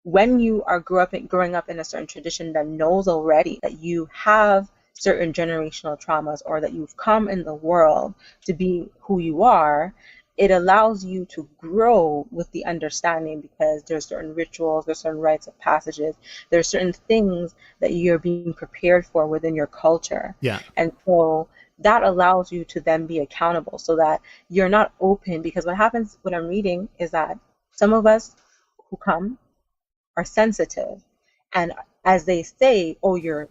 when you are growing up in a certain tradition that knows already that you have certain generational traumas, or that you've come in the world to be who you are, it allows you to grow with the understanding, because there's certain rituals, there's certain rites of passages, there's certain things that you're being prepared for within your culture. Yeah. And so that allows you to then be accountable, so that you're not open, because what happens, what I'm reading is that some of us who come are sensitive, and as they say, oh, you're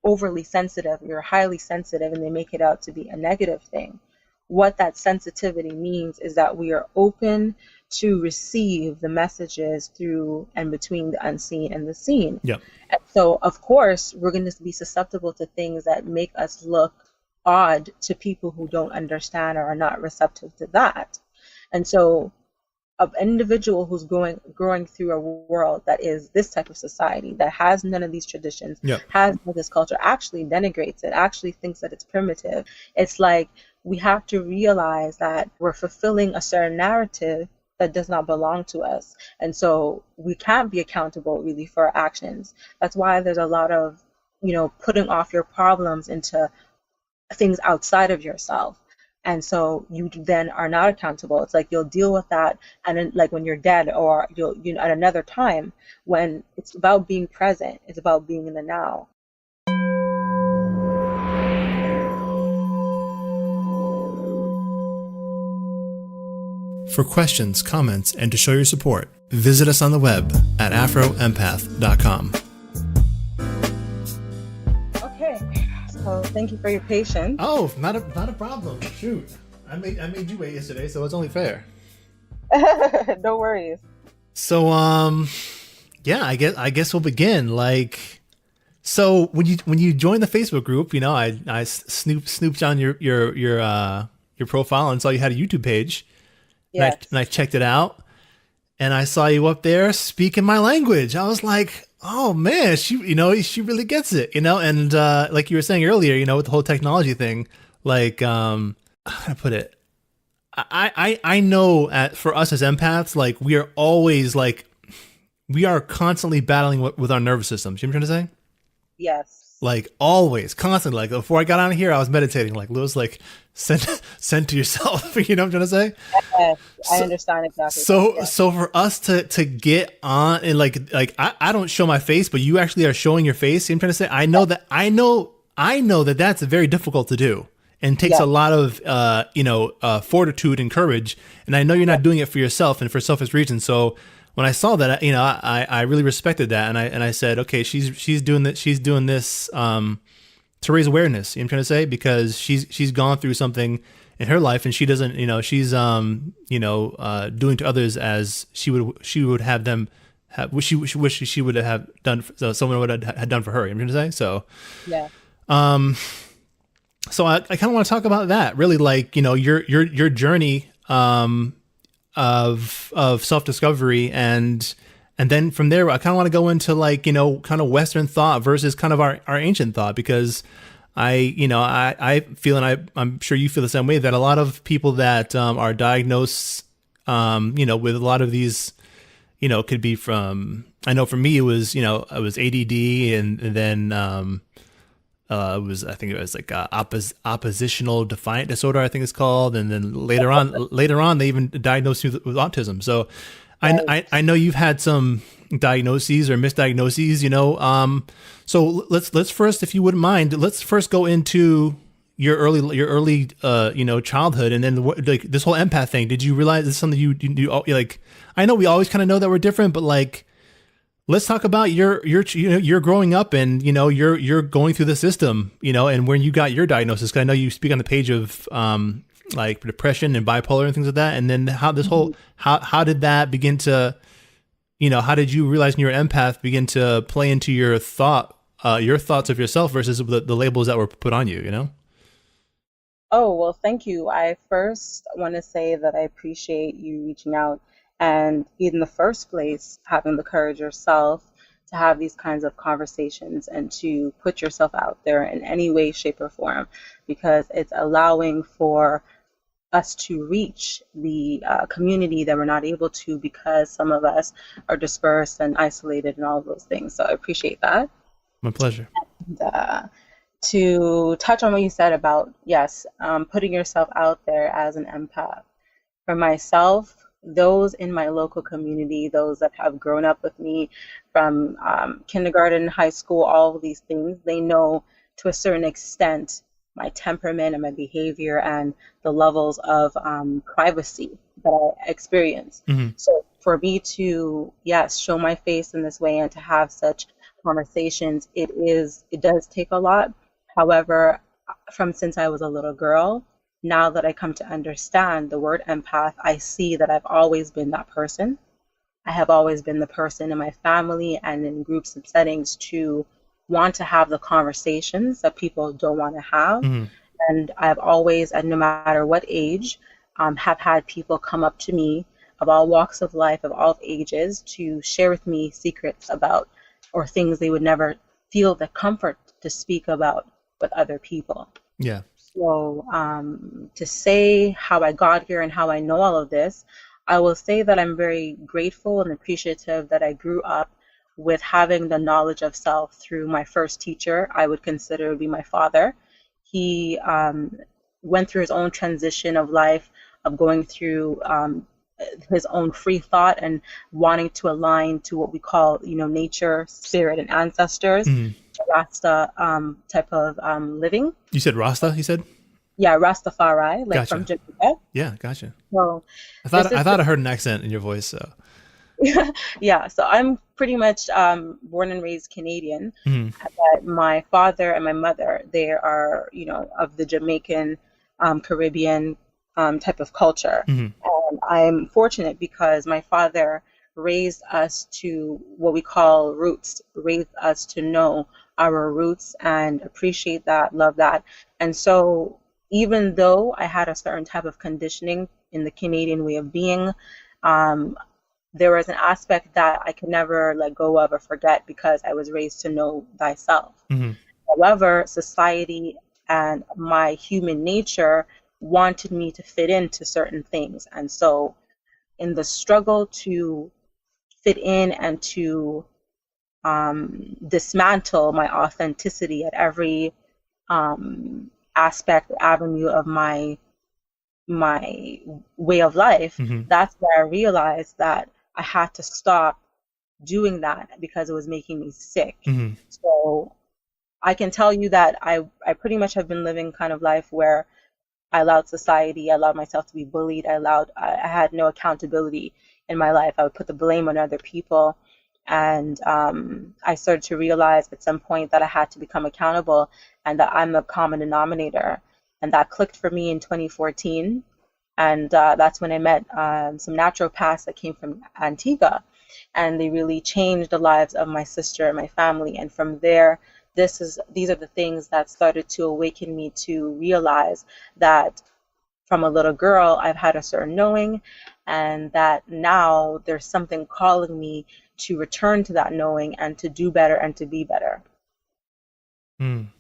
overly sensitive, you're highly sensitive, and they make it out to be a negative thing. What that sensitivity means is that we are open to receive the messages through and between the unseen and the seen. Yeah. And so, of course, we're going to be susceptible to things that make us look odd to people who don't understand or are not receptive to that. And so, an individual who's growing through a world that is this type of society, that has none of these traditions, has none of this culture, actually denigrates it, actually thinks that it's primitive. It's like, we have to realize that we're fulfilling a certain narrative that does not belong to us. And so we can't be accountable really for our actions. That's why there's a lot of, putting off your problems into things outside of yourself. And so you then are not accountable. It's like you'll deal with that, and then, like, when you're dead, or you'll at another time, when it's about being present, it's about being in the now. For questions, comments, and to show your support, visit us on the web at afroempath.com. So thank you for your patience. Oh, not a problem. Shoot, I made you wait yesterday, so it's only fair. No worries. So yeah, I guess we'll begin. Like, so when you joined the Facebook group, I snooped on your profile and saw you had a YouTube page. Yes. And I checked it out, and I saw you up there speaking my language. I was like, oh man, she really gets it, and like you were saying earlier, with the whole technology thing, like, how do I put it? I know for us as empaths, like, we are always like, we are constantly battling with our nervous systems. You know what I'm trying to say? Yes. Like, always, constantly. Like, before I got on here, I was meditating. Like, Louis, like, send to yourself. You know what I'm trying to say? Yes, I understand exactly. So for us to get on, and like I don't show my face, but you actually are showing your face. You know what I'm trying to say? I know that that's very difficult to do, and takes a lot of fortitude and courage. And I know you're not doing it for yourself and for selfish reasons. So when I saw that, I really respected that, and I said, okay, she's doing that. She's doing this to raise awareness. You know what I'm trying to say? Because she's gone through something in her life, and she doesn't, she's doing to others as she would have them have, she would have done. So someone would have done for her. You know what I'm trying to say? So yeah. So I kind of want to talk about that. Really, like, your journey of self-discovery, and then from there I kind of want to go into, like, kind of Western thought versus kind of our ancient thought, because I feel, and I'm sure you feel the same way, that a lot of people that are diagnosed with a lot of these, could be from, I know for me it was ADD, and then I think it was like oppositional defiant disorder, I think it's called, and then later on they even diagnosed me with autism. So I know you've had some diagnoses or misdiagnoses, so let's first, if you wouldn't mind, let's first go into your early childhood, and then like this whole empath thing. Did you realize it's something you like? I know we always kind of know that we're different, but like, let's talk about your growing up, and you're going through the system, and when you got your diagnosis. 'Cause I know you speak on the page of like depression and bipolar and things like that, and then how this whole how did that begin to, how did you realize you're an empath begin to play into your thoughts of yourself versus the labels that were put on you? Oh, well, thank you. I first want to say that I appreciate you reaching out, and in the first place, having the courage yourself to have these kinds of conversations and to put yourself out there in any way, shape, or form, because it's allowing for us to reach the community that we're not able to because some of us are dispersed and isolated and all of those things. So I appreciate that. My pleasure. And, to touch on what you said about, yes, putting yourself out there as an empath. For myself, those in my local community, those that have grown up with me from kindergarten, high school, all of these things, they know to a certain extent my temperament and my behavior and the levels of privacy that I experience. Mm-hmm. So for me to, yes, show my face in this way and to have such conversations, it does take a lot. However, since I was a little girl, now that I come to understand the word empath, I see that I've always been that person. I have always been the person in my family and in groups and settings to want to have the conversations that people don't want to have. Mm-hmm. And I've always, and no matter what age, have had people come up to me of all walks of life, of all ages, to share with me secrets about or things they would never feel the comfort to speak about with other people. Yeah. So to say how I got here and how I know all of this, I will say that I'm very grateful and appreciative that I grew up with having the knowledge of self through my first teacher. I would consider to be my father. He went through his own transition of life, of going through his own free thought and wanting to align to what we call, nature, spirit, and ancestors. Mm-hmm. Rasta type of living. You said Rasta, you said? Yeah, Rastafari, like Gotcha. from Jamaica. Yeah, gotcha. So I thought I heard an accent in your voice. So yeah, so I'm pretty much born and raised Canadian. mm-hmm. But my father and my mother, they are, of the Jamaican, Caribbean type of culture. Mm-hmm. And I'm fortunate because my father raised us to what we call roots, raised us to know our roots and appreciate that, love that. And so even though I had a certain type of conditioning in the Canadian way of being, there was an aspect that I could never let go of or forget because I was raised to know thyself. Mm-hmm. However, society and my human nature wanted me to fit into certain things. And so in the struggle to fit in and to dismantle my authenticity at every aspect, avenue of my way of life, mm-hmm. that's where I realized that I had to stop doing that because it was making me sick. Mm-hmm. So I can tell you that I pretty much have been living kind of life where I allowed society, I allowed myself to be bullied, I had no accountability in my life. I would put the blame on other people. And I started to realize at some point that I had to become accountable and that I'm the common denominator. And that clicked for me in 2014. And that's when I met some naturopaths that came from Antigua. And they really changed the lives of my sister and my family. And from there, these are the things that started to awaken me to realize that from a little girl, I've had a certain knowing, and that now there's something calling me to return to that knowing and to do better and to be better. I'm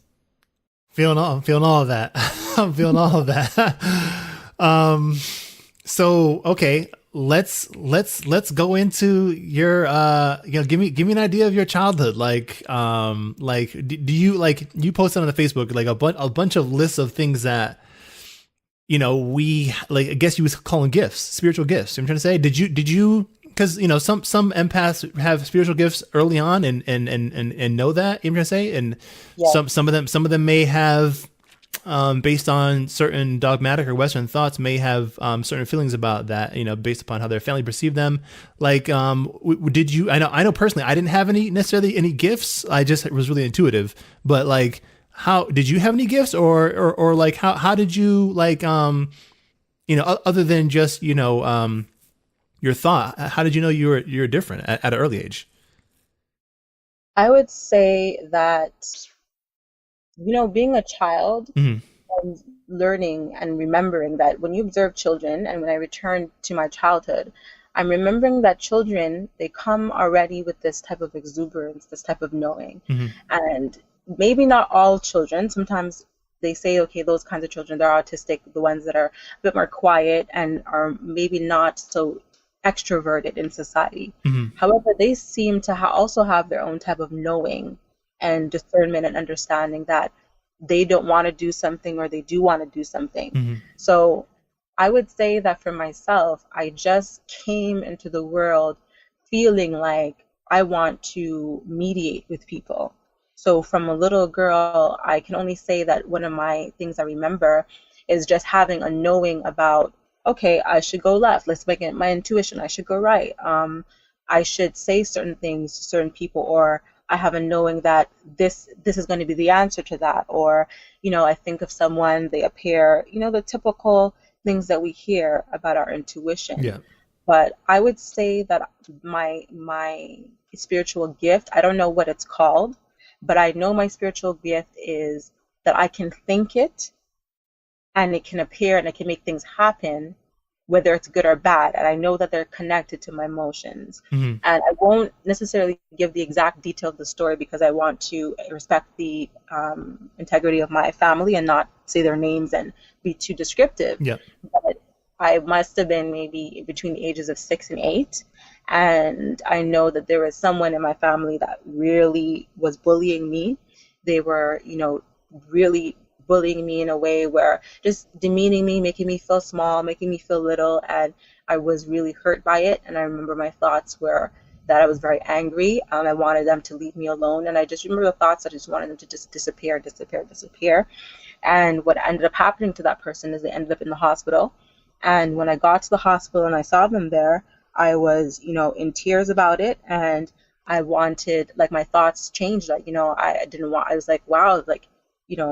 feeling all of that. I'm feeling all of that. So okay, let's go into your give me an idea of your childhood. Do you posted on the Facebook like a bunch of lists of things that we like, I guess you was calling gifts, spiritual gifts. I'm trying to say, did you because some empaths have spiritual gifts early on and know that, I'm trying to say, and yeah. some of them may have based on certain dogmatic or Western thoughts may have certain feelings about that, based upon how their family perceived them. Like, did you? I know personally, I didn't have necessarily any gifts. I just was really intuitive. But like, how did you have any gifts, or like how did you like other than just your thought? How did you know you're different at an early age? I would say that being a child mm-hmm. and learning and remembering that when you observe children, and when I return to my childhood, I'm remembering that children, they come already with this type of exuberance, this type of knowing. Mm-hmm. And maybe not all children, sometimes they say, okay, those kinds of children, they're autistic, the ones that are a bit more quiet and are maybe not so extroverted in society. Mm-hmm. However, they seem to also have their own type of knowing and discernment and understanding that they don't want to do something or they do want to do something. Mm-hmm. So I would say that for myself, I just came into the world feeling like I want to mediate with people. So from a little girl, I can only say that one of my things I remember is just having a knowing about, okay, I should go left. Let's make it my intuition. I should go right. I should say certain things to certain people, or I have a knowing that this is going to be the answer to that. Or, I think of someone, they appear, the typical things that we hear about our intuition. Yeah. But I would say that my spiritual gift, I don't know what it's called, but I know my spiritual gift is that I can think it and it can appear and it can make things happen, whether it's good or bad. And I know that they're connected to my emotions. Mm-hmm. And I won't necessarily give the exact detail of the story because I want to respect the integrity of my family and not say their names and be too descriptive. Yeah. But I must have been maybe between the ages of 6 and 8. And I know that there was someone in my family that really was bullying me. They were, really bullying me in a way where just demeaning me, making me feel small, making me feel little. And I was really hurt by it. And I remember my thoughts were that I was very angry. I wanted them to leave me alone. And I just remember the thoughts, I just wanted them to just disappear. And what ended up happening to that person is they ended up in the hospital. And when I got to the hospital and I saw them there, I was, in tears about it. And I wanted, my thoughts changed. I was like, wow,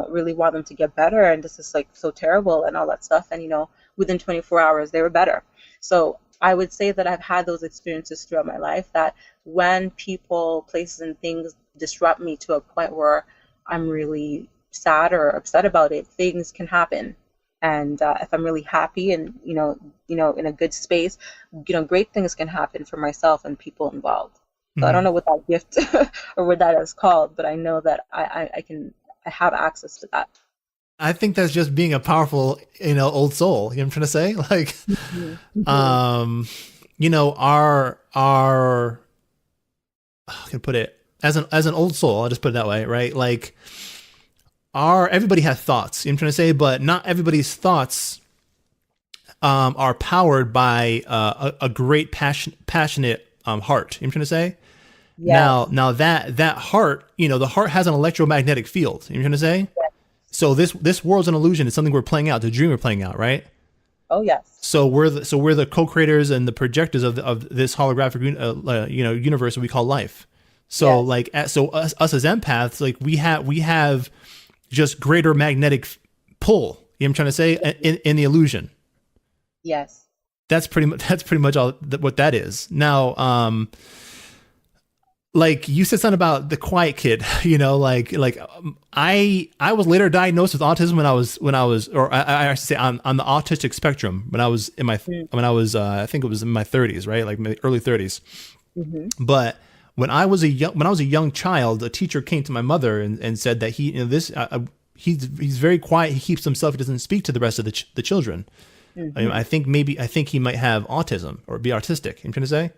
really want them to get better. And this is so terrible and all that stuff. And, within 24 hours, they were better. So I would say that I've had those experiences throughout my life, that when people, places, and things disrupt me to a point where I'm really sad or upset about it, things can happen. And if I'm really happy and, in a good space, great things can happen for myself and people involved. So Mm-hmm. I don't know what that gift or what that is called, but I know that I have access to that. I think that's just being a powerful, old soul. You know what I'm trying to say? Mm-hmm. I can put it as an old soul. I'll just put it that way, right? Everybody has thoughts. You know what I'm trying to say, but not everybody's thoughts are powered by a great passionate heart. You know what I'm trying to say? Yes. Now that heart, the heart has an electromagnetic field. You know what I'm trying to say? Yes. So this world's an illusion. It's something we're playing out. The dream we're playing out, right? Oh yes. So we're the co-creators and the projectors of this holographic universe that we call life. So yes. Us as empaths, we have just greater magnetic pull. You know what I'm trying to say? In the illusion. Yes. That's pretty much all what that is. Now, you said something about the quiet kid, I was later diagnosed with autism when I was, or I should say on the autistic spectrum when I was I think it was in my 30s, right? Like my early 30s. Mm-hmm. But when I was a young child, a teacher came to my mother and said that he's very quiet. He keeps himself. He doesn't speak to the rest of the children. Mm-hmm. I think he might have autism or be autistic. I'm trying to say.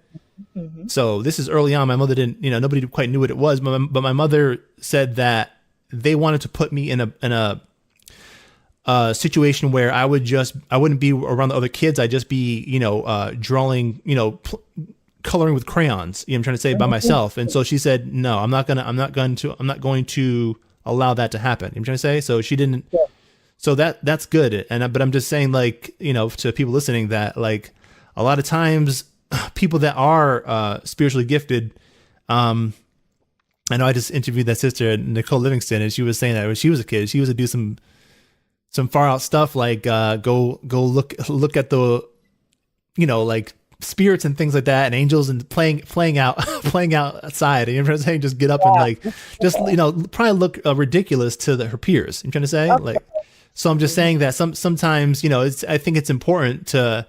Mm-hmm. So this is early on. My mother didn't, nobody quite knew what it was, but my mother said that they wanted to put me in a situation where I wouldn't be around the other kids. I'd just be, drawing, coloring with crayons. I'm trying to say by myself. And so she said, no, I'm not going to allow that to happen. I'm trying to say. So she didn't. Yeah. So that's good. But I'm just saying, to people listening that a lot of times people that are spiritually gifted, I know I just interviewed that sister, Nicole Livingston, and she was saying that when she was a kid, she used to do some far out stuff go look at the, spirits and things like that, and angels, and playing out outside. You know what I'm saying? Just get up and just probably look ridiculous to her peers. I'm trying to say So I'm just saying that sometimes I think it's important to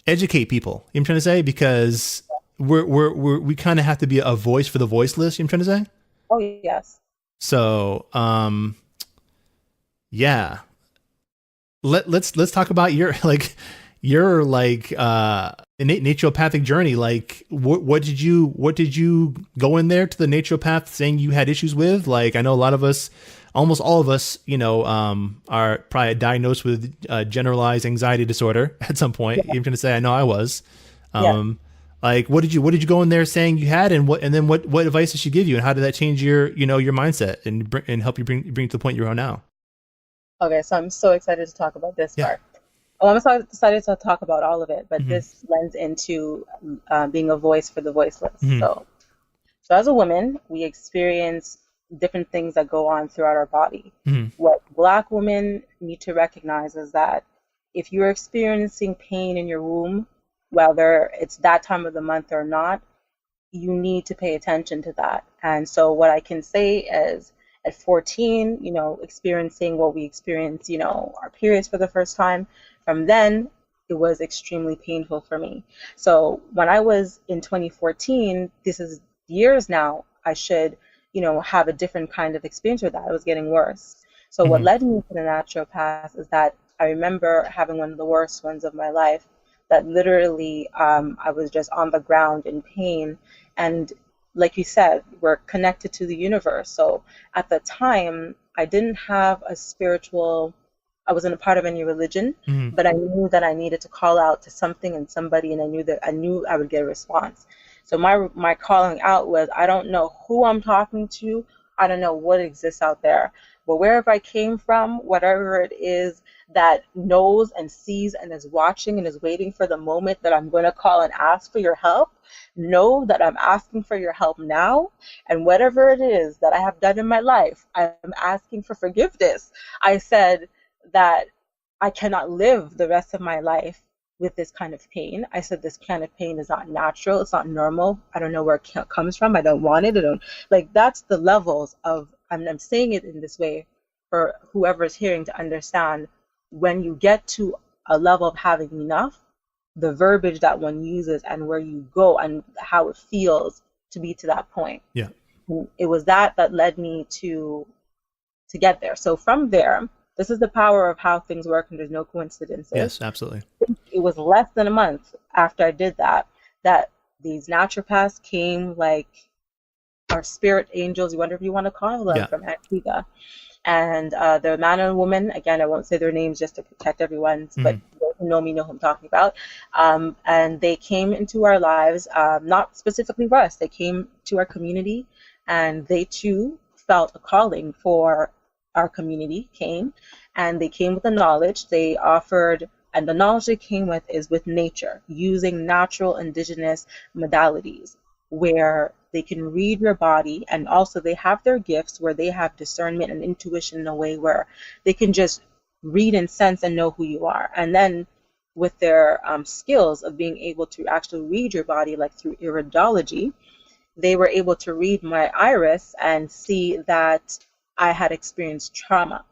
educate people. You know what I'm trying to say? Because we kind of have to be a voice for the voiceless. You know what I'm trying to say? Oh yes. So, yeah, let's talk about your naturopathic journey. Like, what did you go in there to the naturopath saying you had issues with? Like, I know a lot of us, almost all of us, are probably diagnosed with generalized anxiety disorder at some point. You're going to say, I know I was. Yeah. Like, what did you go in there saying you had, and what advice did she give you, and how did that change your mindset and help you bring to the point you're on now? Okay, so I'm so excited to talk about this Yeah. part. Oh, I'm so excited to talk about all of it, but Mm-hmm. this lends into being a voice for the voiceless. Mm-hmm. So as a woman, we experience different things that go on throughout our body. Mm-hmm. What Black women need to recognize is that if you're experiencing pain in your womb, whether it's that time of the month or not, you need to pay attention to that. And so what I can say is at 14, experiencing what we experience, our periods for the first time, from then it was extremely painful for me. So when I was in 2014, this is years now, I should, have a different kind of experience with that. It was getting worse. So what Mm-hmm. led me to the naturopath is that I remember having one of the worst ones of my life that literally I was just on the ground in pain. And like you said, we're connected to the universe. So at the time, I didn't have a spiritual, I wasn't a part of any religion, Mm-hmm. but I knew that I needed to call out to something and somebody, and I knew I would get a response. So my calling out was, I don't know who I'm talking to, I don't know what exists out there, but wherever I came from, whatever it is that knows and sees and is watching and is waiting for the moment that I'm going to call and ask for your help, know that I'm asking for your help now. And whatever it is that I have done in my life, I'm asking for forgiveness. I said that I cannot live the rest of my life with this kind of pain. I said this kind of pain is not natural. It's not normal. I don't know where it comes from. I don't want it. I don't like, that's the levels of, I'm saying it in this way for whoever's hearing to understand. When you get to a level of having enough, the verbiage that one uses and where you go and how it feels to be to that point. Yeah. It was that led me to get there. So from there, this is the power of how things work, and there's no coincidences. Yes, absolutely. It was less than a month after I did that these naturopaths came, like our spirit angels, whatever you want to call them, from Antigua. And they're a man and a woman. Again, I won't say their names just to protect everyone, but those who know me know who I'm talking about. And they came into our lives, not specifically for us. They came to our community, and they too felt a calling for our community, and they came with the knowledge. They offered, and the knowledge they came with is with nature, using natural indigenous modalities, where they can read your body, and also they have their gifts where they have discernment and intuition in a way where they can just read and sense and know who you are. And then with their skills of being able to actually read your body, like through iridology, they were able to read my iris and see that I had experienced trauma.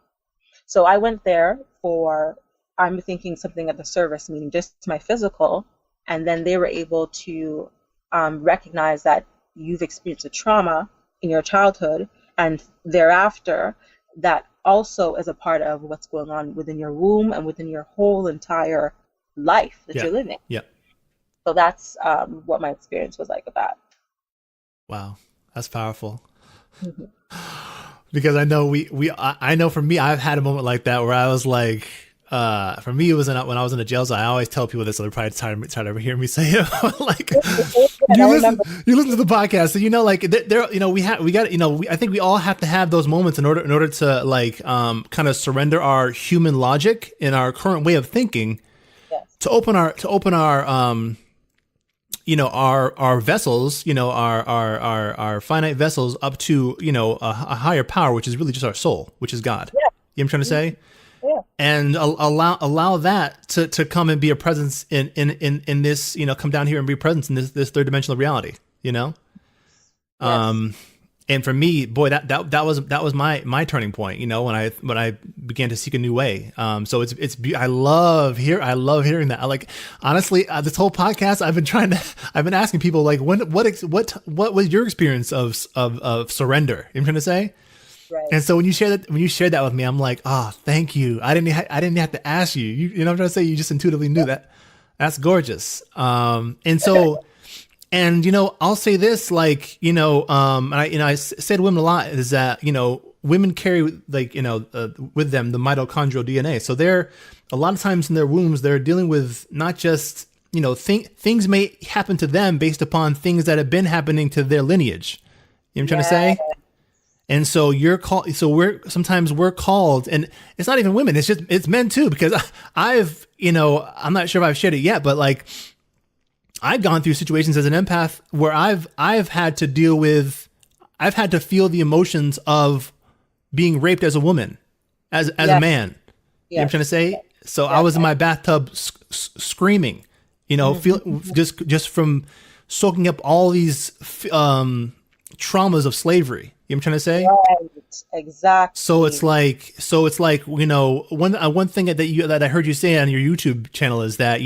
So I went there for, I'm thinking something at the service, meaning just my physical, and then they were able to recognize that you've experienced a trauma in your childhood, and thereafter that also is a part of what's going on within your womb and within your whole entire life that you're living. Yeah. So that's what my experience was like with that. Wow, that's powerful. Mm-hmm. Because I know I know for me, I've had a moment like that where I was like, for me, it was when I was in the jail. So I always tell people this, so they're probably tired of hearing me say it. Like, you listen to the podcast, so like there, I think we all have to have those moments in order to like kind of surrender our human logic and our current way of thinking, to open our our vessels, our finite vessels up to, a higher power, which is really just our soul, which is God. Yeah. You know what I'm trying to say? Yeah. And allow that to come and be a presence in this, come down here and be a presence in this third dimensional reality, Yes. And for me, boy, that was my turning point, when I began to seek a new way. So I love hearing that. I like, honestly, this whole podcast, I've been asking people, like, what was your experience of surrender? You know what I'm trying to say? right. And so when you shared that with me, I'm like, oh, thank you. I didn't have to ask you. You know what I'm trying to say? You just intuitively knew that. That's gorgeous. And so, and I'll say this, like, I say to women a lot is that, women carry like, with them the mitochondrial DNA. So they're a lot of times in their wombs, they're dealing with not just, things may happen to them based upon things that have been happening to their lineage. You know what I'm trying to say? And so we're called, and it's not even women, it's men too, because I'm not sure if I've shared it yet, but like I've gone through situations as an empath where I've had to feel the emotions of being raped as a woman, as a man. You know what I'm trying to say? So I was in my bathtub screaming, feel just from soaking up all these traumas of slavery. You know what I'm trying to say? Right, exactly. So it's like one thing that I heard you say on your YouTube channel is that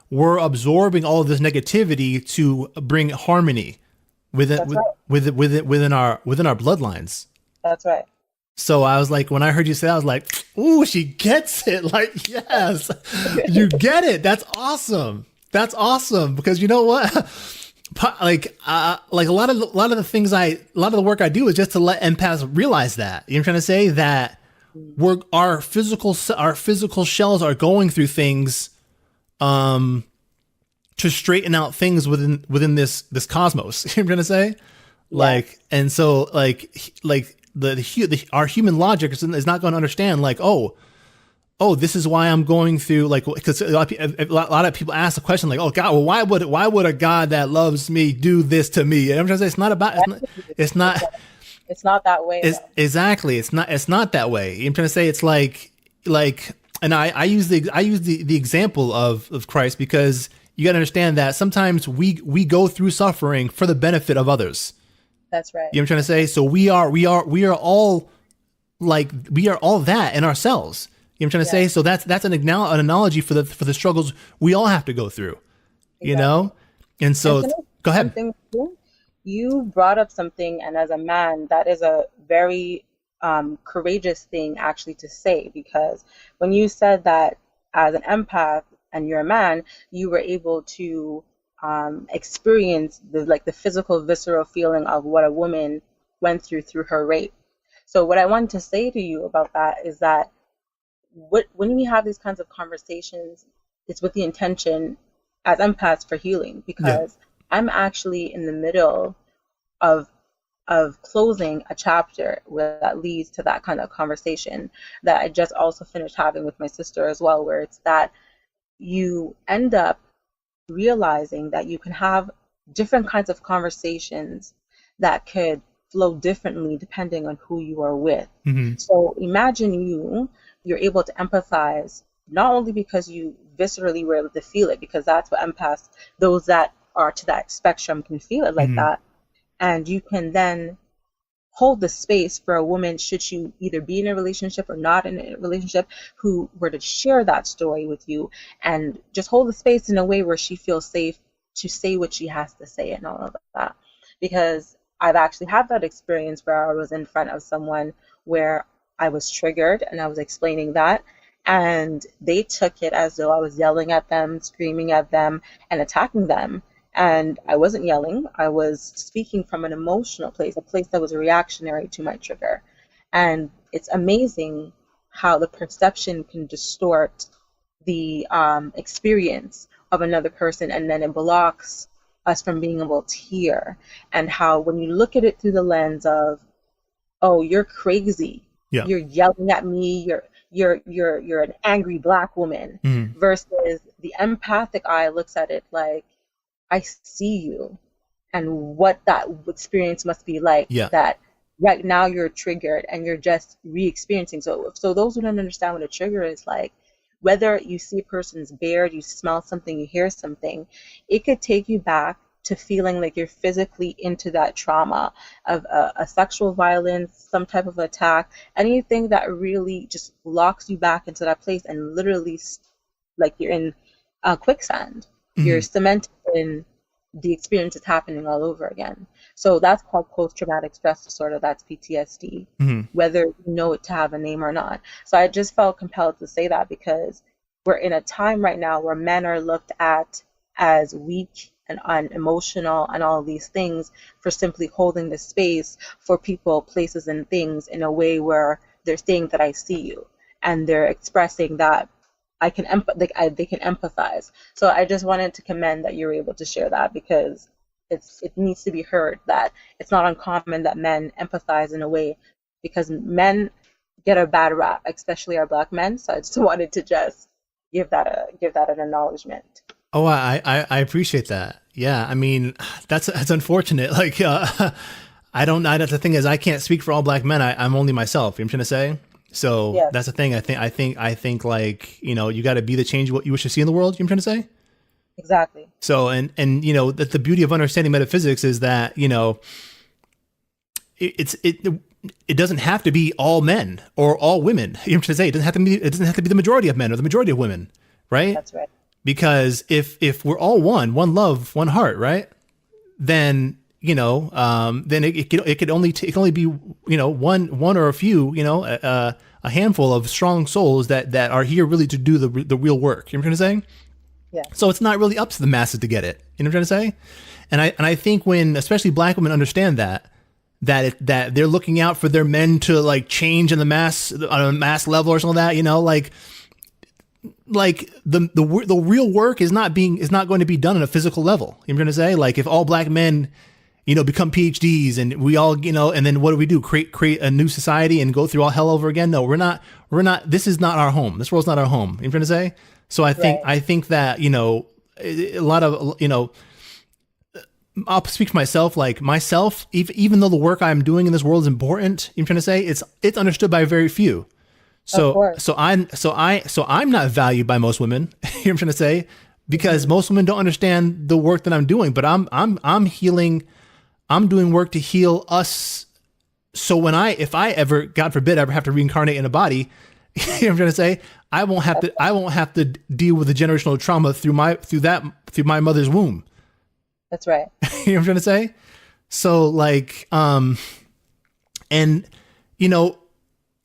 we're absorbing all of this negativity to bring harmony within our bloodlines. That's right. So I was like, when I heard you say that, I was like, ooh, she gets it. Like, yes, you get it. That's awesome. That's awesome. Because you know what? Like a lot of the work I do is just to let empaths realize that. You know what I'm trying to say? That our physical shells are going through things, to straighten out things within this cosmos. You know what I'm trying to say? Yes. Like, and so like our human logic is not going to understand, like, oh, this is why I'm going through, like, because a lot of people ask the question, like, oh God, well, why would a God that loves me do this to me? And I'm trying to say it's not that way. Exactly. It's not that way. I'm trying to say it's like, and I use the example of Christ, because you got to understand that sometimes we go through suffering for the benefit of others. That's right. You know what I'm trying to say? So we are all that in ourselves. You know what I'm trying to say? So that's an analogy for the struggles we all have to go through. Exactly. And so go ahead. You brought up something, and as a man, that is a very courageous thing actually to say, because when you said that as an empath and you're a man, you were able to experience the physical, visceral feeling of what a woman went through her rape. So what I wanted to say to you about that is that when we have these kinds of conversations, it's with the intention as empaths for healing, because I'm actually in the middle of closing a chapter that leads to that kind of conversation that I just also finished having with my sister as well, where it's that you end up realizing that you can have different kinds of conversations that could flow differently depending on who you are with. Mm-hmm. So imagine you're able to empathize, not only because you viscerally were able to feel it, because that's what empaths, those that are to that spectrum, can feel it like mm-hmm. that. And you can then hold the space for a woman, should she either be in a relationship or not in a relationship, who were to share that story with you, and just hold the space in a way where she feels safe to say what she has to say and all of that. Because I've actually had that experience where I was in front of someone where I was triggered and I was explaining that, and they took it as though I was yelling at them, screaming at them, and attacking them. And I wasn't yelling. I was speaking from an emotional place, a place that was reactionary to my trigger. And it's amazing how the perception can distort the experience of another person, and then it blocks us from being able to hear. And how when you look at it through the lens of, oh, you're crazy, you're yelling at me, you're an angry Black woman, mm-hmm. versus the empathic eye looks at it like, I see you, and what that experience must be like, that right now you're triggered and you're just re-experiencing. So those who don't understand what a trigger is like, whether you see a person's beard, you smell something, you hear something, it could take you back to feeling like you're physically into that trauma of a sexual violence, some type of attack, anything that really just locks you back into that place, and literally like you're in quicksand. Mm-hmm. You're cemented in the experience is happening all over again. So that's called post-traumatic stress disorder. That's PTSD, whether you know it to have a name or not. So I just felt compelled to say that because we're in a time right now where men are looked at as weak and unemotional and all of these things for simply holding the space for people, places, and things in a way where they're saying that I see you, and they're expressing that they can empathize. So I just wanted to commend that you're able to share that, because it needs to be heard that it's not uncommon that men empathize in a way, because men get a bad rap, especially our Black men. So I just wanted to just give that an acknowledgement. Oh, I appreciate that. Yeah, I mean, that's unfortunate. Like, I don't know. That's the thing is, I can't speak for all Black men. I'm only myself. You know what I'm trying to say? So Yes. that's the thing. I think like, you know, you got to be the change what you wish to see in the world. You know what I'm trying to say? Exactly. So, and you know, that the beauty of understanding metaphysics is that, you know, it doesn't have to be all men or all women. You know what I'm trying to say? It doesn't have to be the majority of men or the majority of women, right? That's right. Because if we're all one love, one heart, right? Then, you know, then it could only be, you know, one or a few, you know, a handful of strong souls that are here really to do the real work. You know what I'm trying to say? Yeah. So it's not really up to the masses to get it. You know what I'm trying to say? And I think when especially Black women understand that they're looking out for their men to like change on a mass level or something like that, you know, like the real work is not going to be done on a physical level. You know what I'm trying to say? Like if all Black men, you know, become PhDs and we all, you know, and then what do? Create a new society and go through all hell over again? No, we're not, this is not our home. This world's not our home. You know what I'm trying to say? So I think that, you know, a lot of, you know, I'll speak for myself, like myself, even though the work I'm doing in this world is important, you know what I'm trying to say? It's understood by very few. So I'm not valued by most women, you know what I'm trying to say? Because most women don't understand the work that I'm doing, but I'm healing, I'm doing work to heal us. So if I ever, God forbid, ever have to reincarnate in a body, you know what I'm trying to say? I won't have to deal with the generational trauma through my mother's womb. That's right. You know what I'm trying to say? So like, and you know,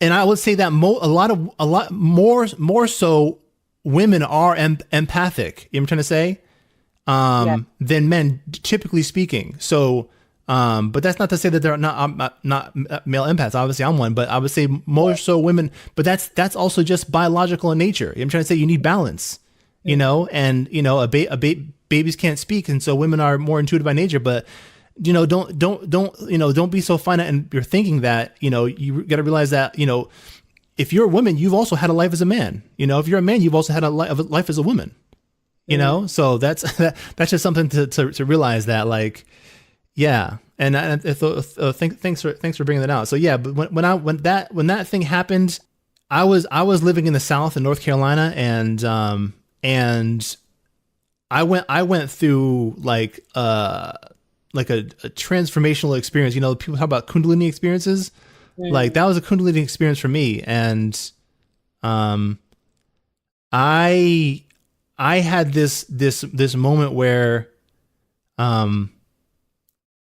and I would say that a lot more so women are empathic. You know what I'm trying to say? Than men, typically speaking. So, but that's not to say that they're not male empaths. Obviously I'm one, but I would say more so women, but that's also just biological in nature. You know what I'm trying to say? You need balance, you know, and you know, babies can't speak. And so women are more intuitive by nature, but you know, don't be so finite in your thinking that, you know, you got to realize that, you know, if you're a woman, you've also had a life as a man. You know, if you're a man, you've also had a life as a woman. You know, so that's just something to realize that, like, yeah. And thanks for bringing that out. So yeah, but when that thing happened, I was living in the South in North Carolina, and I went through like a transformational experience. You know, people talk about Kundalini experiences. Like that was a Kundalini experience for me. And, I had this moment where,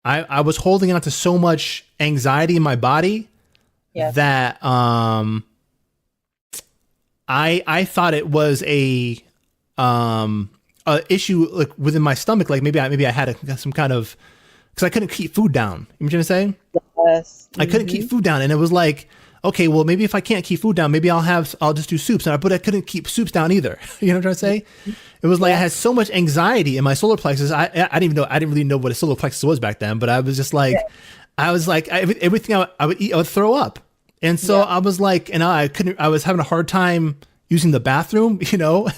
I was holding on to so much anxiety in my body that, I thought it was a issue like within my stomach. Like maybe I had some kind of, because I couldn't keep food down. You know what I'm trying to say? Yes. I couldn't keep food down, and it was like, okay, well maybe if I can't keep food down, maybe I'll just do soups. But I couldn't keep soups down either. You know what I'm trying to say? It was like I had so much anxiety in my solar plexus. I didn't really know what a solar plexus was back then, but I was just like, everything I would eat, I would throw up. And so I was like, and I was having a hard time using the bathroom, you know?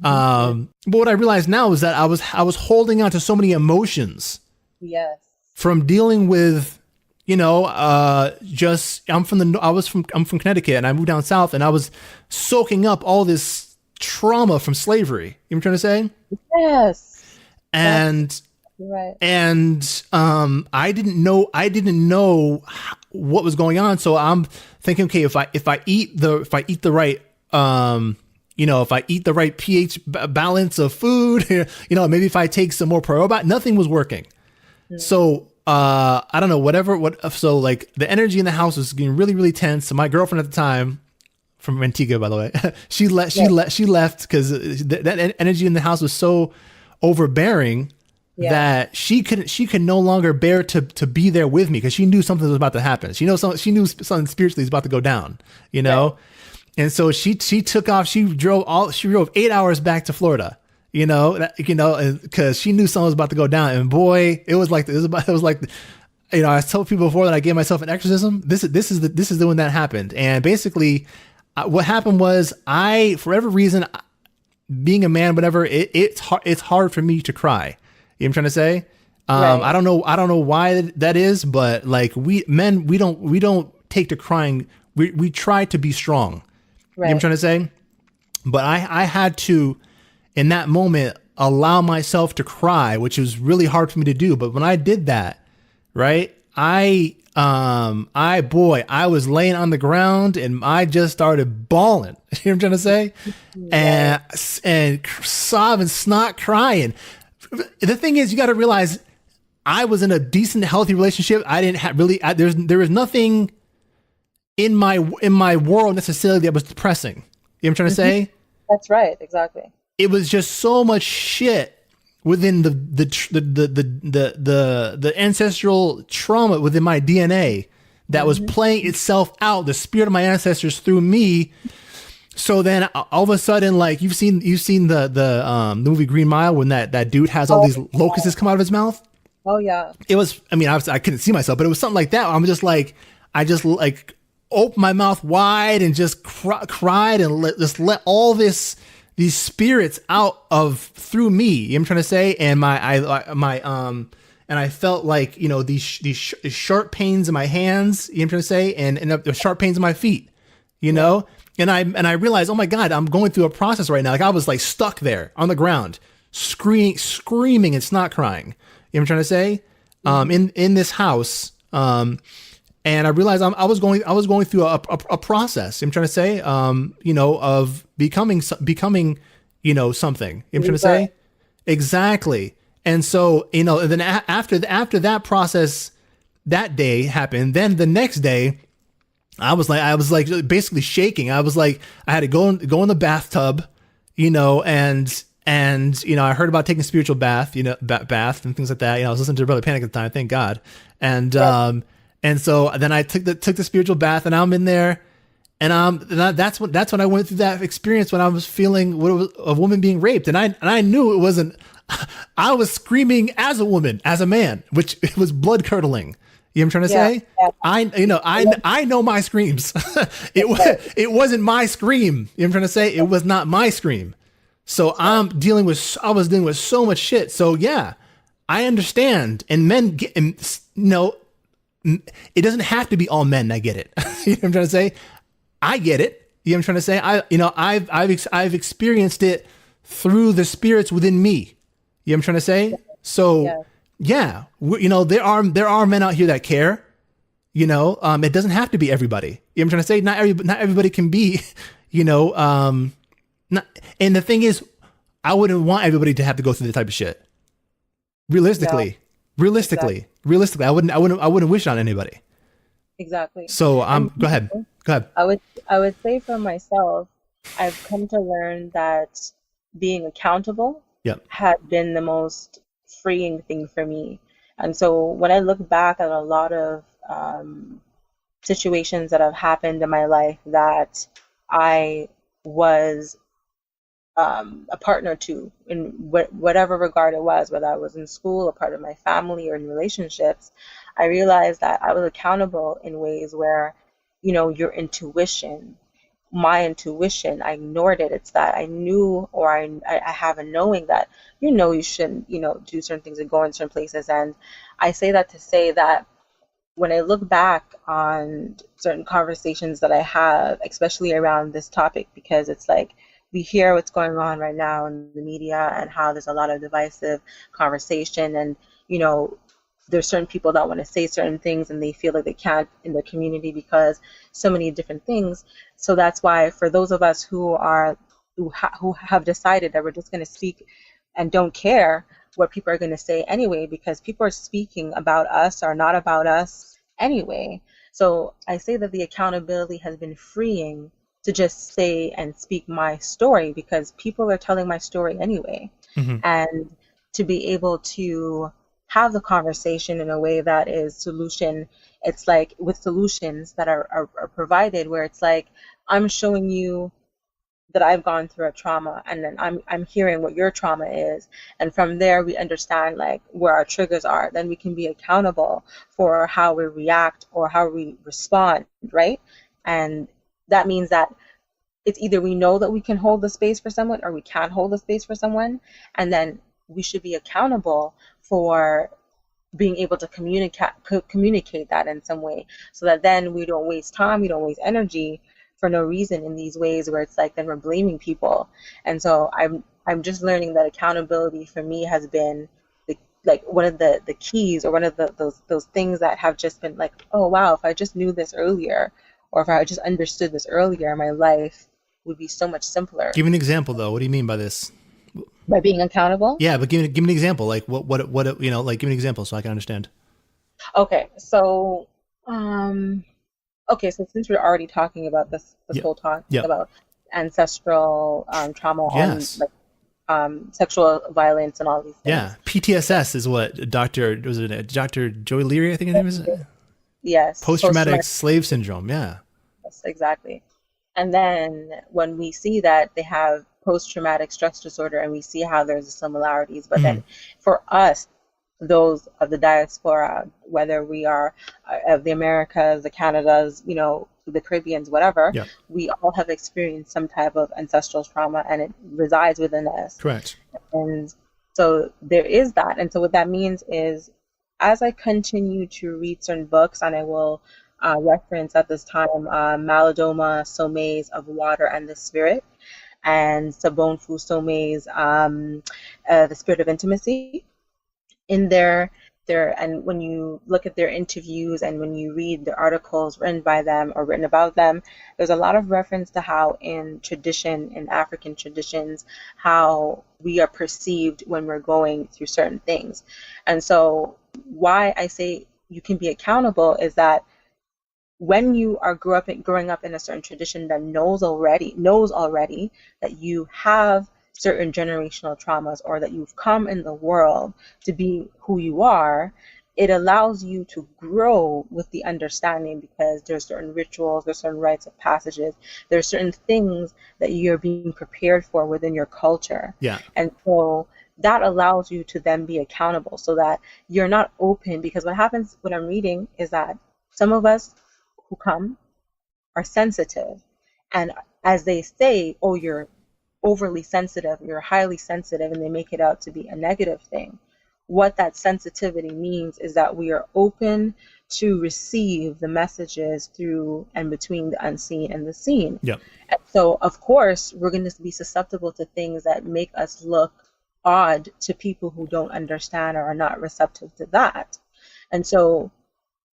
But what I realize now is that I was holding on to so many emotions. Yes. From dealing with, you know, I'm from Connecticut, and I moved down south, and I was soaking up all this trauma from slavery. You know what I'm trying to say? Yes. And right. And I didn't know what was going on. So I'm thinking, okay, if I eat the right you know, if I eat the right pH balance of food, you know, maybe if I take some more probiotics, nothing was working. So I don't know, so like the energy in the house was getting really, really tense. So my girlfriend at the time, from Antigua, by the way, she left because that energy in the house was so overbearing that she could no longer bear to be there with me, because she knew something was about to happen. She knew something spiritually was about to go down, you know? Right. And so she took off. She drove 8 hours back to Florida, you know, because she knew something was about to go down. And boy, it was like, you know, I told people before that I gave myself an exorcism. This is when that happened. And basically what happened was, for whatever reason, being a man, whatever, it's hard for me to cry. You know what I'm trying to say? Right. I don't know why that is, but like we don't take to crying. We try to be strong. Right. You know what I'm trying to say? But I had to, in that moment, allow myself to cry, which was really hard for me to do. But when I did that, right, I was laying on the ground and I just started bawling. You know what I'm trying to say? Yeah. And sobbing, snot crying. The thing is, you got to realize I was in a decent, healthy relationship. I didn't have there was nothing in my world necessarily that was depressing. You know what I'm trying to say? That's right. Exactly. It was just so much shit within the ancestral trauma within my DNA that was playing itself out, the spirit of my ancestors through me. So then all of a sudden, like you've seen the movie Green Mile, when that dude has all these locusts come out of his mouth. Oh yeah. It was, I mean, I couldn't see myself, but it was something like that. I'm just like, I just like opened my mouth wide and just cried and let all these spirits out of through me. You know what I'm trying to say? And and I felt like, you know, these sharp pains in my hands, you know what I'm trying to say? And the sharp pains in my feet, you know? And I realized, oh my God, I'm going through a process right now. Like I was like stuck there on the ground, screaming and snot crying. You know what I'm trying to say? In this house. And I realized I was going through a process. You know what I'm trying to say? You know, of becoming, you know, something. You know what I'm trying to say? Exactly. And so, you know, and then after that process, that day happened, then the next day, I was like basically shaking. I was like, I had to go in the bathtub, you know, and you know, I heard about taking a spiritual bath, you know, bath and things like that. You know, I was listening to Brother Panic at the time, thank God. And so then I took the spiritual bath, and I'm in there, and that's when I went through that experience when I was feeling what it was, a woman being raped, and I knew it wasn't. I was screaming as a woman, as a man, which it was blood curdling. You know what I'm trying to say? Yeah. I know my screams. It wasn't my scream. You know what I'm trying to say? It was not my scream. So I was dealing with so much shit. So yeah, I understand. And men get, and, you know, it doesn't have to be all men that get it. You know what I'm trying to say? I get it. You know what I'm trying to say? I've experienced it through the spirits within me. You know what I'm trying to say? So yeah, you know, there are men out here that care, you know, it doesn't have to be everybody. You know what I'm trying to say? Not everybody can be, you know, and the thing is, I wouldn't want everybody to have to go through the type of shit. Realistically, I wouldn't wish it on anybody. Exactly. So go ahead. I would say for myself, I've come to learn that being accountable had been the most freeing thing for me. And so when I look back at a lot of situations that have happened in my life that I was a partner to, in whatever regard it was, whether I was in school, a part of my family, or in relationships, I realized that I was accountable in ways where, you know, my intuition, I ignored it. It's that I knew, or I have a knowing that, you know, you shouldn't, you know, do certain things and go in certain places. And I say that to say that when I look back on certain conversations that I have, especially around this topic, because it's like, we hear what's going on right now in the media and how there's a lot of divisive conversation, and, you know, there's certain people that want to say certain things and they feel like they can't in their community because so many different things. So that's why for those of us who are who have decided that we're just going to speak and don't care what people are going to say anyway, because people are speaking about us or not about us anyway. So I say that the accountability has been freeing to just say and speak my story, because people are telling my story anyway. Mm-hmm. And to be able to have the conversation in a way that is solution, it's like with solutions that are provided, where it's like, I'm showing you that I've gone through a trauma, and then I'm hearing what your trauma is, and from there we understand like where our triggers are. Then we can be accountable for how we react or how we respond, right? And that means that it's either we know that we can hold the space for someone or we can't hold the space for someone, and then we should be accountable for being able to communicate that in some way, so that then we don't waste time, we don't waste energy for no reason in these ways where it's like then we're blaming people. And so I'm just learning that accountability for me has been like one of the keys, or one of those things that have just been like, oh wow, if I just knew this earlier, or if I just understood this earlier, my life would be so much simpler. Give me an example though. What do you mean by this? By being accountable? Yeah, but give me an example. Like what like give me an example so I can understand. Okay, so okay, so since we're already talking about this Yeah. whole talk Yeah. about ancestral trauma and Yes. like sexual violence and all these Yeah. things. PTSS is what Dr. Joy Leary, I think her name is. Yes, Post traumatic slave syndrome. Yeah. yes, exactly. And then when we see that they have post-traumatic stress disorder, and we see how there's similarities, but Mm-hmm. then for us, those of the diaspora, whether we are of the Americas, the Canadas, the Caribbeans, whatever, Yeah. we all have experienced some type of ancestral trauma, and it resides within us. Correct. And so there is that. And so what that means is, as I continue to read certain books, and I will reference at this time Malidoma Some's Of Water and the Spirit, and Sabonfu Some's The Spirit of Intimacy. In their and when you look at their interviews and when you read the articles written by them or written about them, there's a lot of reference to how in African traditions, how we are perceived when we're going through certain things. And so why I say you can be accountable is that when you are growing up in a certain tradition that knows already that you have certain generational traumas, or that you've come in the world to be who you are, it allows you to grow with the understanding, because there's certain rituals, there's certain rites of passages, there's certain things that you're being prepared for within your culture. Yeah. And so that allows you to then be accountable, so that you're not open, because what happens when I'm reading is that some of us who come are sensitive, and as they say, oh, you're overly sensitive, you're highly sensitive, and they make it out to be a negative thing. What that sensitivity means is that we are open to receive the messages through and between the unseen and the seen. Yeah. And so of course we're going to be susceptible to things that make us look odd to people who don't understand or are not receptive to that. And so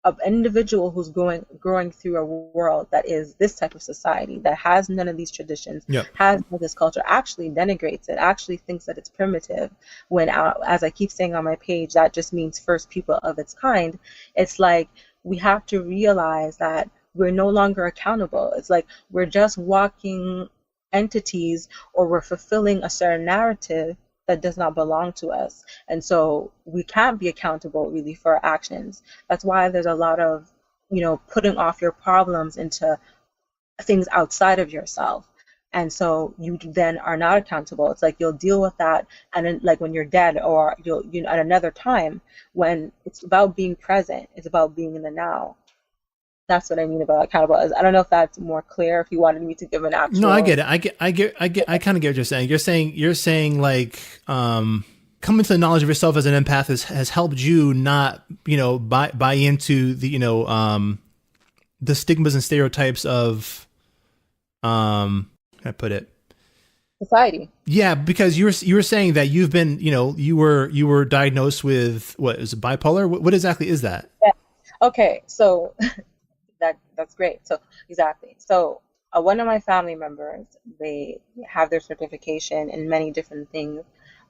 an individual who's growing through a world that is this type of society, that has none of these traditions, Yeah. has none of this culture, actually denigrates it, actually thinks that it's primitive, when as I keep saying on my page, that just means first people of its kind. It's like we have to realize that we're no longer accountable. It's like we're just walking entities, or we're fulfilling a certain narrative that does not belong to us. And so we can't be accountable really for our actions. That's why there's a lot of, putting off your problems into things outside of yourself. And so you then are not accountable. It's like you'll deal with that, and then like when you're dead, or you'll at another time, when it's about being present, it's about being in the now. That's what I mean about accountable. I don't know if that's more clear, if you wanted me to give an actual. No, I get it. I kind of get what you're saying. You're saying like, coming to the knowledge of yourself as an empath has helped you not, buy into the, the stigmas and stereotypes of, how can I put it? Society. Yeah, because you were saying that you've been, you were diagnosed with, what is it, bipolar? What exactly is that? Yeah. Okay, so that's great. So exactly. So one of my family members, they have their certification in many different things.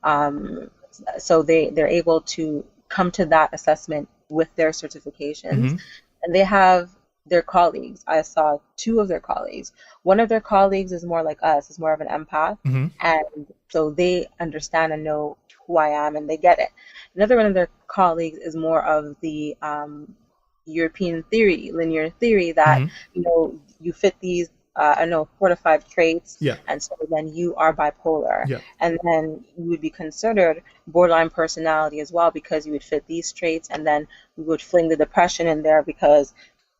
Um, so they're able to come to that assessment with their certifications. Mm-hmm. And they have their colleagues. I saw two of their colleagues. One of their colleagues is more like us, is more of an empath. Mm-hmm. And so they understand and know who I am and they get it. Another one of their colleagues is more of the European theory, linear theory, that, Mm-hmm. you fit these, I don't know, 4 to 5 traits, Yeah. and so then you are bipolar. Yeah. And then you would be considered borderline personality as well, because you would fit these traits, and then we would fling the depression in there because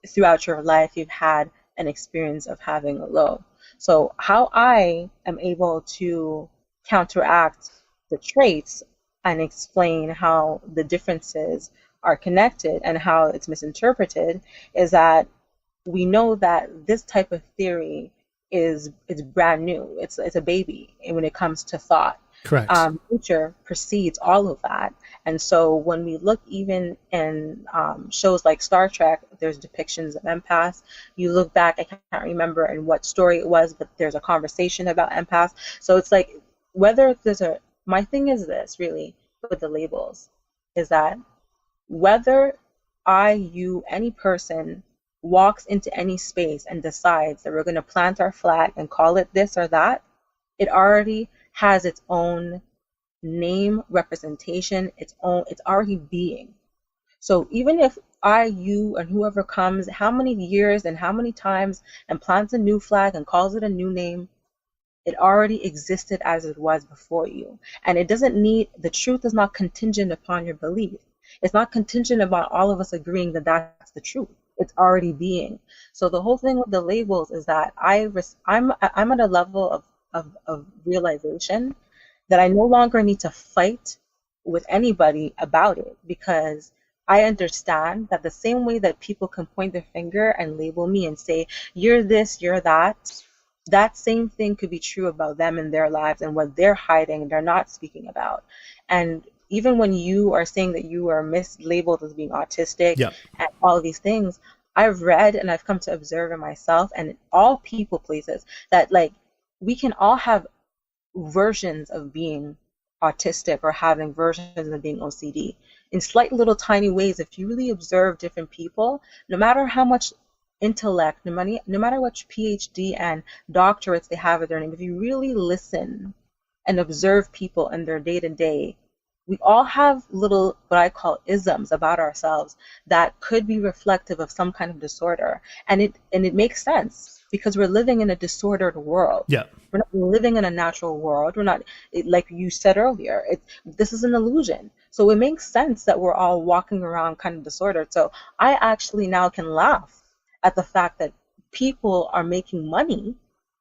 throughout your life you've had an experience of having a low. So how I am able to counteract the traits and explain how the differences are connected and how it's misinterpreted is that we know that this type of theory is it's brand new. It's a baby when it comes to thought. Correct. Nature precedes all of that. And so when we look even in shows like Star Trek, there's depictions of empaths. You look back, I can't remember in what story it was, but there's a conversation about empaths. So it's like, whether there's my thing is this really with the labels, is that whether you, any person walks into any space and decides that we're going to plant our flag and call it this or that, it already has its own name, representation, it's already being. So even if you, and whoever comes, how many years and how many times, and plants a new flag and calls it a new name, it already existed as it was before you. And it doesn't need, the truth is not contingent upon your belief. It's not contingent upon all of us agreeing that that's the truth. It's already being. So the whole thing with the labels is that I'm at a level of realization that I no longer need to fight with anybody about it, because I understand that the same way that people can point their finger and label me and say, you're this, you're that same thing could be true about them in their lives and what they're hiding, they're not speaking about. And even when you are saying that you are mislabeled as being autistic, Yep. and all of these things, I've read and I've come to observe in myself and in all people places that, like, we can all have versions of being autistic or having versions of being OCD in slight little tiny ways. If you really observe different people, no matter how much intellect, no matter what PhD and doctorates they have at their name, if you really listen and observe people in their day-to-day, we all have little, what I call isms about ourselves that could be reflective of some kind of disorder. And it makes sense because we're living in a disordered world. Yeah. We're not living in a natural world. We're not, like you said earlier, this is an illusion. So it makes sense that we're all walking around kind of disordered. So I actually now can laugh at the fact that people are making money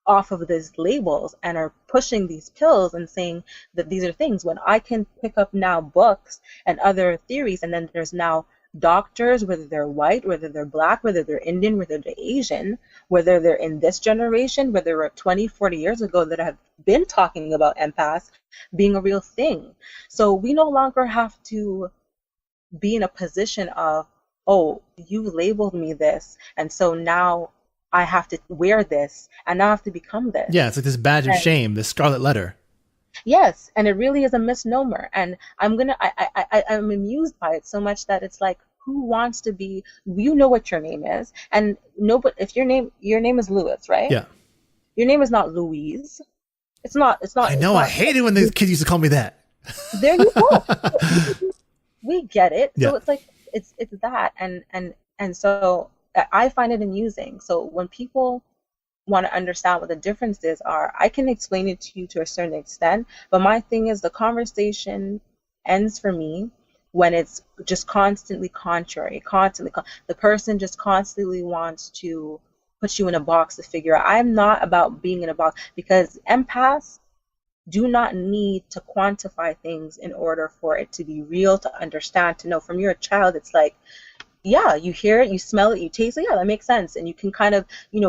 off of these labels and are pushing these pills and saying that these are things, when I can pick up now books and other theories, and then there's now doctors, whether they're white, whether they're black, whether they're Indian, whether they're Asian, whether they're in this generation, whether they're 20, 40 years ago, that have been talking about empaths being a real thing. So we no longer have to be in a position of, oh, you labeled me this, and so now I have to wear this, and I have to become this. Yeah, it's like this badge of shame, this scarlet letter. Yes, and it really is a misnomer. And I'm amused by it so much that it's like, who wants to be? You know what your name is, and nobody. If your name is Louis, right? Yeah. Your name is not Louise. It's not. I know. I hated when the kids used to call me that. There you go. We get it. Yeah. So it's like it's that, and so I find it amusing. So when people want to understand what the differences are, I can explain it to you to a certain extent, but my thing is, the conversation ends for me when it's just constantly contrary, the person just constantly wants to put you in a box to figure out. I'm not about being in a box, because empaths do not need to quantify things in order for it to be real, to understand, to know. From you're a child, it's like, yeah, you hear it, you smell it, you taste it, yeah, that makes sense. And you can kind of,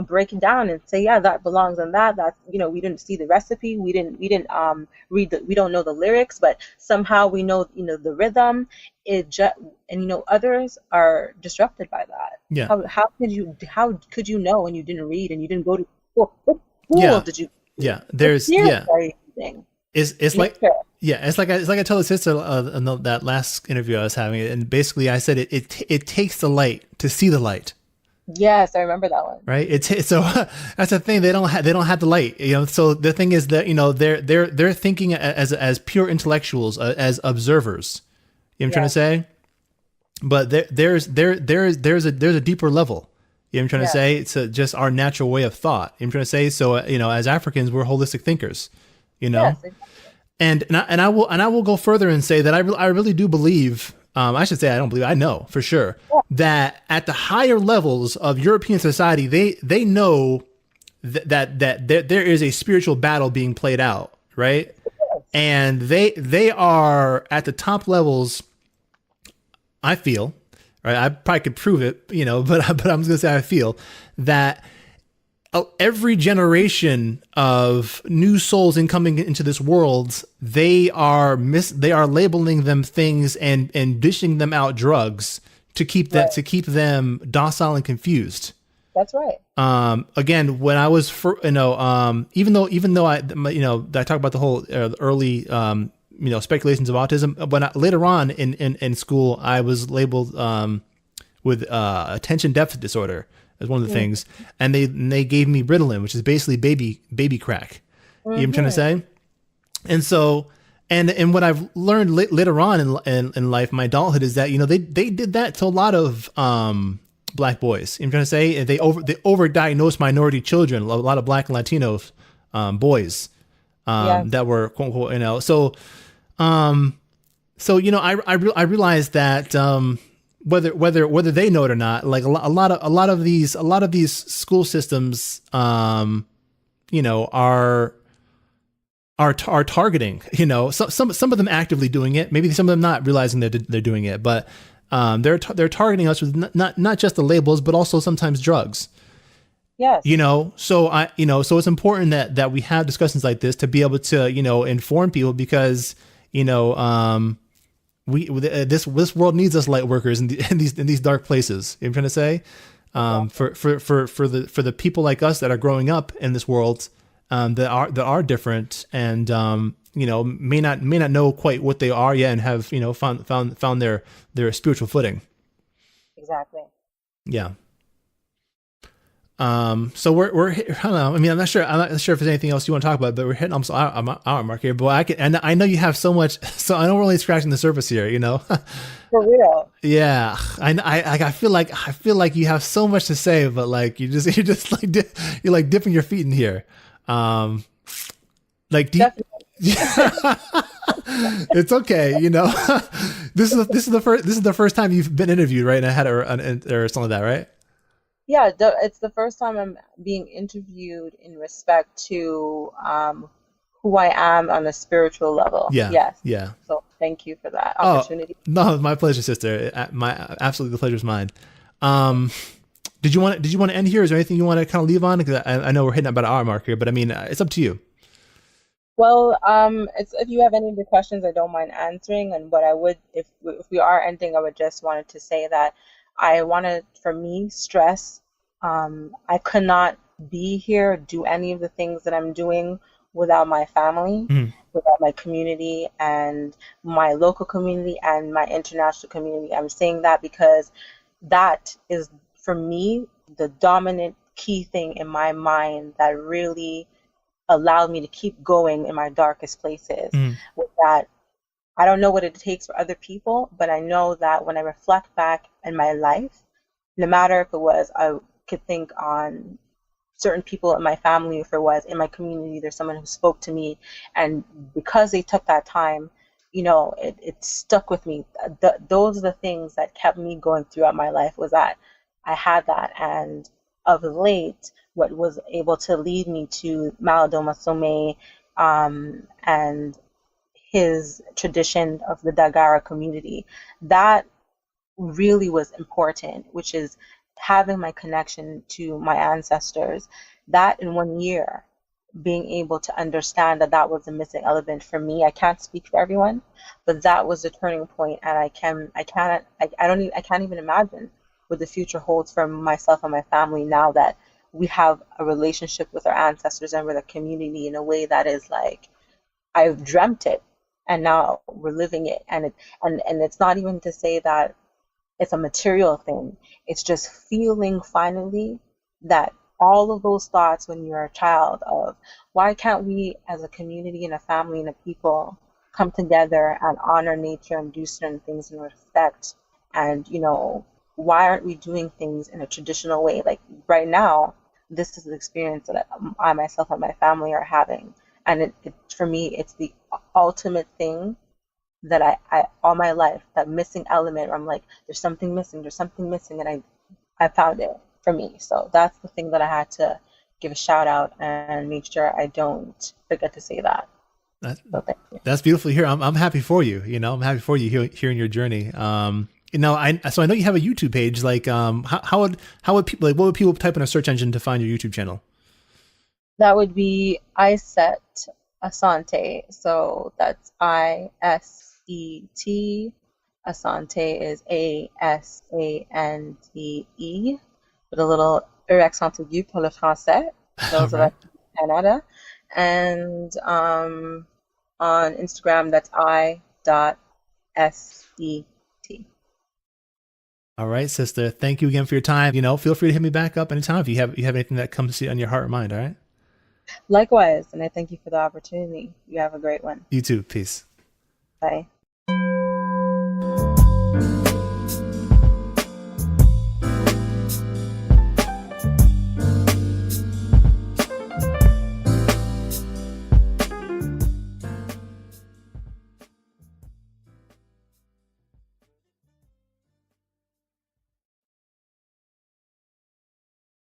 break it down and say, yeah, that belongs on that. That's, we didn't see the recipe, we didn't read we don't know the lyrics, but somehow we know, the rhythm. And others are disrupted by that. Yeah. How could you know when you didn't read and you didn't go to What Yeah. tool did you use? Yeah. What There's, theory yeah. are you using? It's Make like, sure. yeah, it's like I told the sister in that last interview I was having, and basically I said it takes the light to see the light, Yes, I remember that one. right? It's so that's the thing, they don't have the light, you know. So the thing is that, you know, they're thinking as pure intellectuals, as observers. You know what I'm trying to Yes, say? But there's a deeper level. You know what I'm trying to yes, say? It's just our natural way of thought. You know what I'm trying to say? So, you know, as Africans, we're holistic thinkers. You know, yes, and I will go further and say that I really do believe, I should say I don't believe, I know for sure that at the higher levels of European society, they know that there is a spiritual battle being played out, right? And they are at the top levels, I feel, right? I probably could prove it, you know, but I'm just gonna say I feel that every generation of new souls incoming into this world, they are labeling them things and dishing them out drugs to keep right. them docile and confused. That's right. Again, when I was even though I talk about the whole early speculations of autism, later on in school I was labeled with attention deficit disorder as one of the things, and they gave me Ritalin, which is basically baby crack. You know what I'm trying to say? And so, and what I've learned later on in life, my adulthood, is that, you know, they did that to a lot of black boys. You know what I'm trying to say? They overdiagnosed minority children, a lot of black and Latino boys Yes, that were quote unquote, you know. So you know, I realized that whether they know it or not, like a lot of these school systems, you know, are targeting, you know, some of them actively doing it, maybe some of them not realizing that they're doing it, but they're targeting us with not just the labels, but also sometimes drugs. yes, You know, so so it's important that we have discussions like this to be able to, you know, inform people, because, you know, this world needs us light workers in these dark places. You know what I'm trying to say? For the people like us that are growing up in this world, that are different, and you know, may not know quite what they are yet, and have, you know, found their spiritual footing. exactly. Yeah. So we're I don't know. I mean, I'm not sure if there's anything else you want to talk about, but we're hitting almost our mark here. But I know you have so much, so I know we're only scratching the surface here, you know. For real. Yeah, I feel like you have so much to say, but like you're just like you're like dipping your feet in here. Like Definitely. it's okay, you know. This is the first time you've been interviewed, right? And I had or something like that, right? Yeah, it's the first time I'm being interviewed in respect to who I am on a spiritual level. Yeah, Yes. yeah. So thank you for that Oh, opportunity. no, my pleasure, sister. Absolutely, the pleasure's mine. Um, did you want to end here? Is there anything you want to kind of leave on? Because I know we're hitting about an hour mark here, but I mean, it's up to you. Well, it's if you have any other questions, I don't mind answering. And what I would, if we are ending, I would just wanted to say that I wanted, for me, stress. I could not be here, do any of the things that I'm doing without my family, Mhm. without my community, and my local community, and my international community. I'm saying that because that is, for me, the dominant key thing in my mind that really allowed me to keep going in my darkest places. Mhm. With that, I don't know what it takes for other people, but I know that when I reflect back in my life, no matter if it was, I could think on certain people in my family, if it was in my community, there's someone who spoke to me, and because they took that time, you know, it stuck with me. Those are the things that kept me going throughout my life, was that I had that. And of late, what was able to lead me to Maladoma Some, and his tradition of the Dagara community, that really was important, which is having my connection to my ancestors. That in 1 year, being able to understand that that was a missing element for me. I can't speak for everyone, but that was the turning point, and I can't even imagine what the future holds for myself and my family now that we have a relationship with our ancestors and with the community in a way that is like, I've dreamt it and now we're living it. And it's not even to say that it's a material thing. It's just feeling finally that all of those thoughts when you're a child of why can't we as a community and a family and a people come together and honor nature and do certain things in respect, and why aren't we doing things in a traditional way? Like right now, this is the experience that I myself and my family are having, and it for me it's the ultimate thing that I all my life, that missing element where I'm like, there's something missing, and I found it for me. So that's the thing that I had to give a shout out and make sure I don't forget to say that. So thank you. That's beautiful to hear. I'm happy for you. I'm happy for you hearing your journey. So I know you have a YouTube page. Like, how would people, like, what would people type in a search engine to find your YouTube channel? That would be Iset Asanté. So that's ISET. Asante is ASANTE, with a little accent aigu pour le français. Those are Canada. And on Instagram, that's I.SET. All right, sister. Thank you again for your time. Feel free to hit me back up anytime if you have anything that comes to you on your heart or mind. All right. Likewise, and I thank you for the opportunity. You have a great one. You too. Peace. Bye.